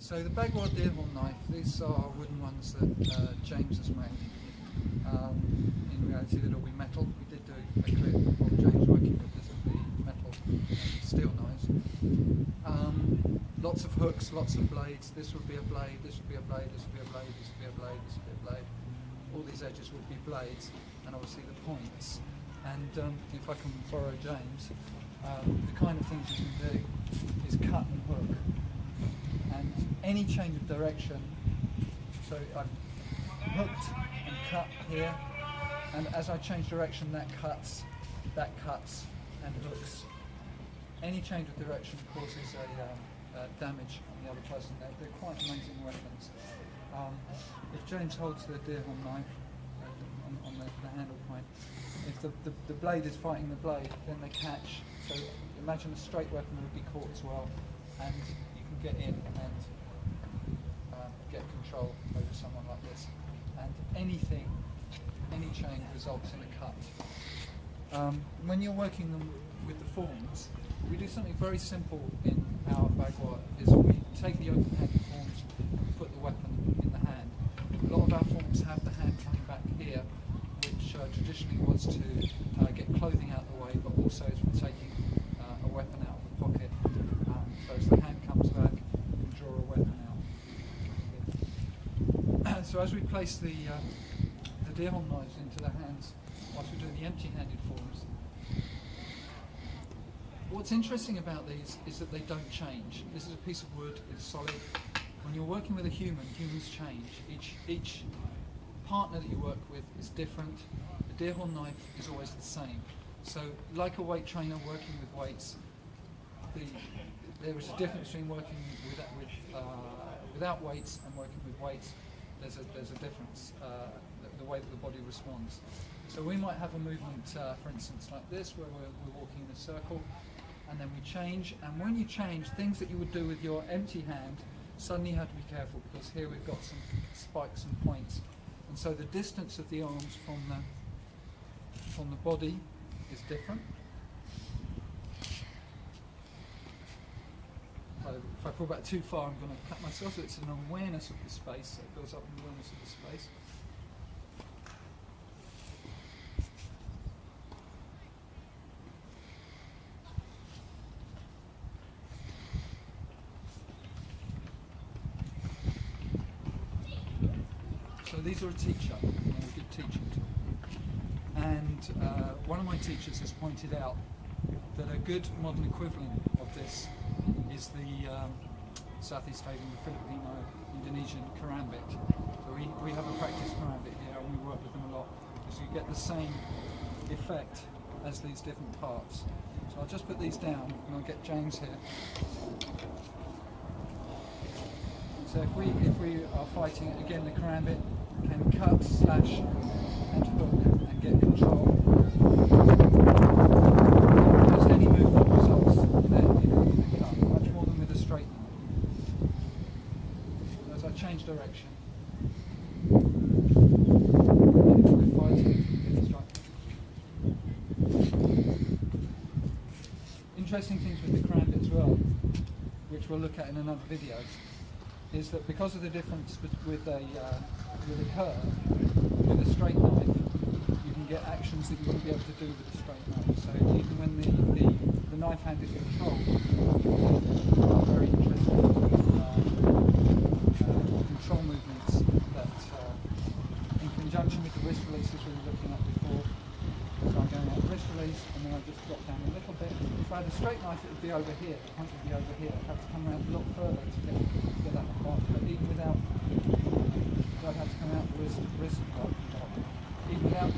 So the Bagua deerhorn knife, these are wooden ones that James has made. In reality they'll be metal. We did do a clip of James working with this would be metal steel knives. Lots of hooks, lots of blades. This would be a blade, this would be a blade, this would be a blade, this would be a blade, this would be a blade. All these edges would be blades, and obviously the points. And if I can borrow James, the kind of things you can do is cut and hook. And any change of direction, so I've hooked and cut here, and as I change direction that cuts and hooks. Any change of direction causes a damage on the other person. They're quite amazing weapons. If James holds the deerhorn knife on the handle point, if the blade is fighting the blade, then they catch. So imagine a straight weapon would be caught as well, and you can get in and get control over someone like this. And any change results in a cut. When you're working them with the forms, we do something very simple in our Bagua, is we take the open-handed forms and put the weapon in the hand. A lot of our forms have the hand coming back here, which traditionally was to get clothing out of the way, but also is for taking a weapon out of the pocket. So as the hand comes back, you can draw a weapon out. So as we place the deerhorn knives into the hands, whilst we're doing the empty-handed forms, what's interesting about these is that they don't change. This is a piece of wood, it's solid. When you're working with a human, humans change. Each partner that you work with is different. The deerhorn knife is always the same. So like a weight trainer working with weights, there is a difference between working without weights and working with weights. There's a difference, the way that the body responds. So we might have a movement, for instance, like this, where we're walking in a circle, and then we change. And when you change, things that you would do with your empty hand, suddenly you have to be careful, because here we've got some spikes and points. And so the distance of the arms from the body is different. If I pull back too far, I'm going to cut myself, so it's an awareness of the space, so it builds up an awareness of the space. So these are a teacher, a good teaching tool. And one of my teachers has pointed out that a good modern equivalent of this is the Southeast Asian, Filipino, Indonesian kerambit. So we have a practice kerambit here, and we work with them a lot, because you get the same effect as these different parts. So I'll just put these down, and I'll get James here. So if we are fighting, again, the kerambit can cut, slash, and hook, and get control. Just any movement results in a cut, much more than with a straight knife. As I change direction, and if we're fighting, it's strike. Interesting things with the kerambit as well, which we'll look at in another video, is that because of the difference with a curve, with a straight knife, you can get actions that you wouldn't be able to do with a straight knife. So even when the knife hand is controlled, very interesting control movements that, in conjunction with the wrist releases we were looking at before. So I'm going out wrist release, and then I just drop down a little bit. If I had a straight knife, it would be over here. The point would be over here. I'd have to come around a lot further to get that part. But even without, I'd have to come out wrist block. Even without